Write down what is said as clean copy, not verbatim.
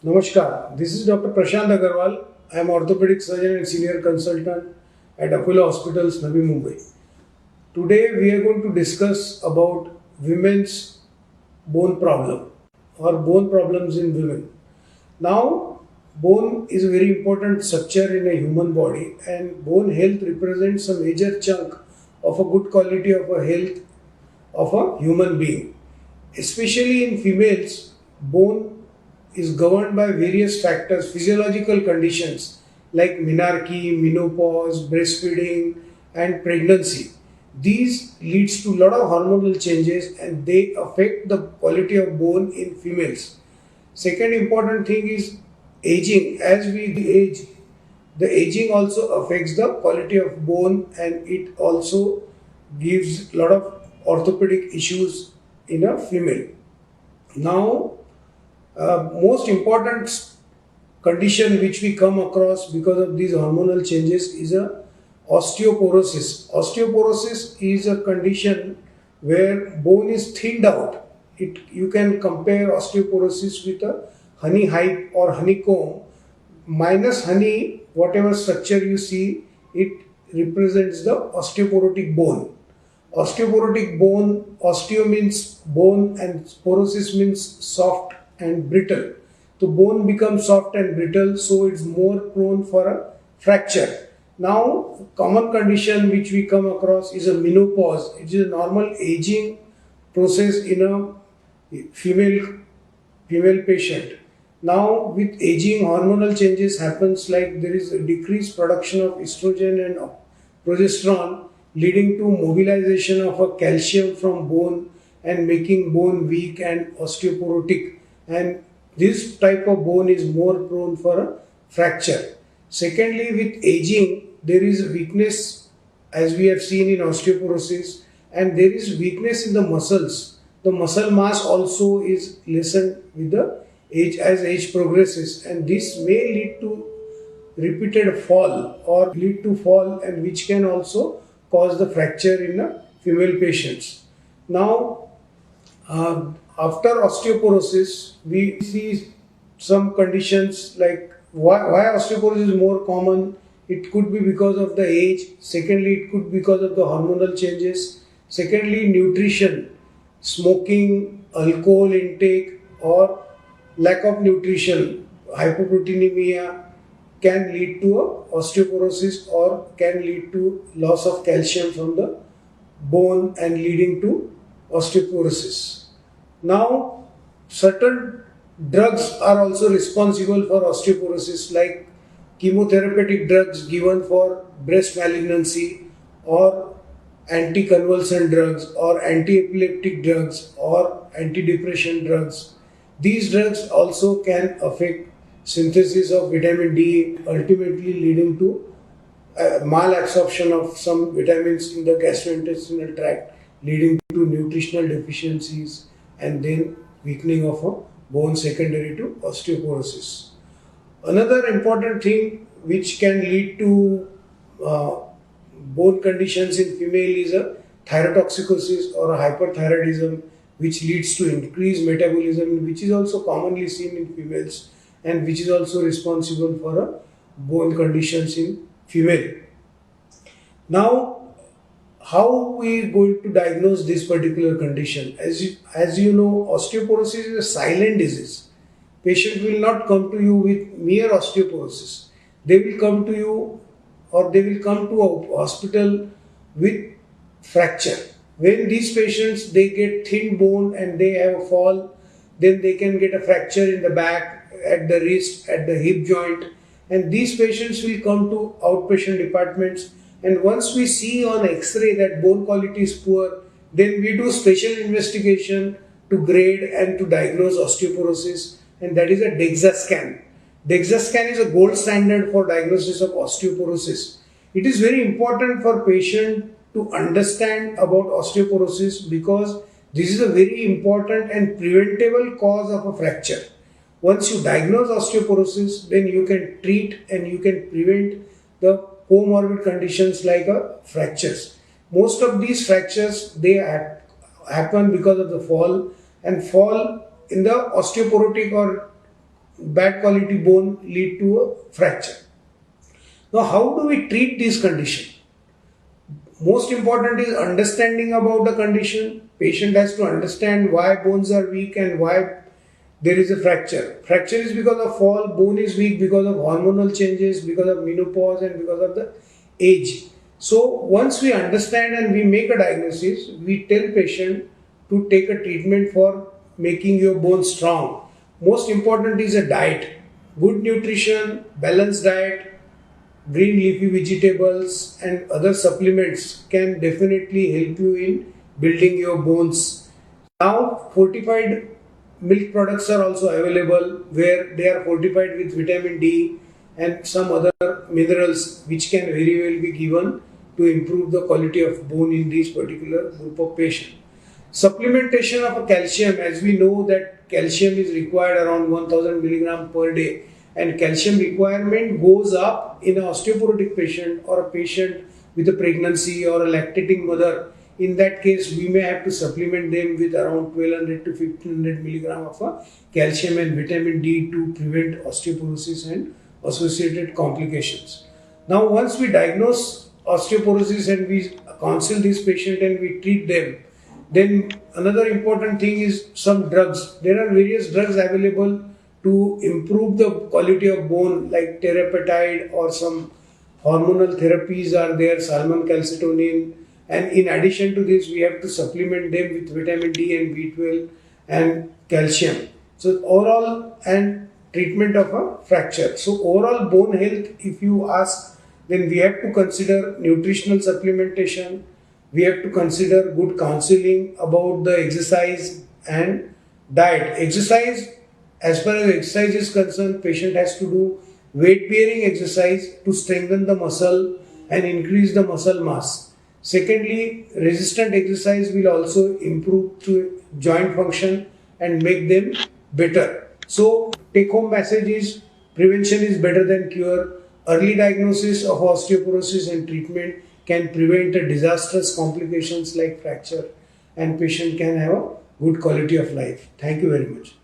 Namaskar, this is Dr. Prashant Agarwal. I am orthopedic surgeon and senior consultant at Apollo Hospitals, Navi Mumbai. Today we are going to discuss about women's bone problem or bone problems in women. Now, bone is a very important structure in a human body, and bone health represents a major chunk of a good quality of a health of a human being. Especially in females, bone is governed by various factors, physiological conditions like menarche, menopause, breastfeeding, and pregnancy. These leads to a lot of hormonal changes and they affect the quality of bone in females. Second important thing is aging. As we age, the aging also affects the quality of bone and it also gives a lot of orthopedic issues in a female. Now, most important condition which we come across because of these hormonal changes is a osteoporosis. Osteoporosis is a condition where bone is thinned out. You can compare osteoporosis with a honey hive or honeycomb. Minus honey, whatever structure you see, it represents the osteoporotic bone. Osteoporotic bone, osteo means bone and porosis means soft and brittle. So bone becomes soft and brittle, so it's more prone for a fracture. Now, common condition which we come across is a menopause. It is a normal aging process in a female patient. Now, with aging, hormonal changes happens like there is a decreased production of estrogen and progesterone, leading to mobilization of a calcium from bone and making bone weak and osteoporotic. And this type of bone is more prone for a fracture. Secondly, with aging, there is weakness as we have seen in osteoporosis, and there is weakness in the muscles. The muscle mass also is lessened with the age as age progresses, and this may lead to repeated fall or lead to fall, and which can also cause the fracture in the female patients. Now, after osteoporosis, we see some conditions like why osteoporosis is more common. It could be because of the age. Secondly, it could be because of the hormonal changes. Secondly, nutrition, smoking, alcohol intake, or lack of nutrition, hypoproteinemia can lead to a osteoporosis or can lead to loss of calcium from the bone and leading to osteoporosis. Now, certain drugs are also responsible for osteoporosis, like chemotherapeutic drugs given for breast malignancy, or anticonvulsant drugs, or anti-epileptic drugs, or antidepressant drugs. These drugs also can affect synthesis of vitamin D, ultimately leading to malabsorption of some vitamins in the gastrointestinal tract, leading to nutritional deficiencies and then weakening of a bone secondary to osteoporosis. Another important thing which can lead to bone conditions in female is a thyrotoxicosis or a hyperthyroidism, which leads to increased metabolism, which is also commonly seen in females and which is also responsible for a bone conditions in female. Now, how we going to diagnose this particular condition? As you know, osteoporosis is a silent disease. Patient will not come to you with mere osteoporosis. They will come to you or they will come to a hospital with fracture. When these patients, they get thin bone and they have a fall, then they can get a fracture in the back, at the wrist, at the hip joint, and these patients will come to outpatient departments, and once we see on x-ray that bone quality is poor, then we do special investigation to grade and to diagnose osteoporosis, and that is a DEXA scan. DEXA scan is a gold standard for diagnosis of osteoporosis. It is very important for patient to understand about osteoporosis because this is a very important and preventable cause of a fracture. Once you diagnose osteoporosis, then you can treat and you can prevent the comorbid conditions like fractures. Most of these fractures, they happen because of the fall, and fall in the osteoporotic or bad quality bone lead to a fracture. Now, how do we treat this condition? Most important is understanding about the condition. Patient has to understand why bones are weak and why there is a fracture. Fracture is because of fall, bone is weak because of hormonal changes, because of menopause and because of the age. So once we understand and we make a diagnosis, we tell patient to take a treatment for making your bone strong. Most important is a diet. Good nutrition, balanced diet, green leafy vegetables and other supplements can definitely help you in building your bones. Now fortified milk products are also available where they are fortified with vitamin D and some other minerals which can very well be given to improve the quality of bone in this particular group of patients. Supplementation of calcium, as we know that calcium is required around 1000 milligram per day, and calcium requirement goes up in an osteoporotic patient or a patient with a pregnancy or a lactating mother. In that case, we may have to supplement them with around 1200 to 1500 milligram of a calcium and vitamin D to prevent osteoporosis and associated complications. Now, once we diagnose osteoporosis and we counsel this patient and we treat them, then another important thing is some drugs. There are various drugs available to improve the quality of bone like teriparatide or some hormonal therapies are there, salmon calcitonin, and in addition to this we have to supplement them with vitamin D and B12 and calcium. So overall and treatment of a fracture. So overall bone health, if you ask, then we have to consider nutritional supplementation, we have to consider good counseling about the exercise and diet. Exercise, as far as exercise is concerned, patient has to do weight bearing exercise to strengthen the muscle and increase the muscle mass. Secondly, resistant exercise will also improve to joint function and make them better. So take home message is prevention is better than cure. Early diagnosis of osteoporosis and treatment can prevent a disastrous complications like fracture, and patient can have a good quality of life. Thank you very much.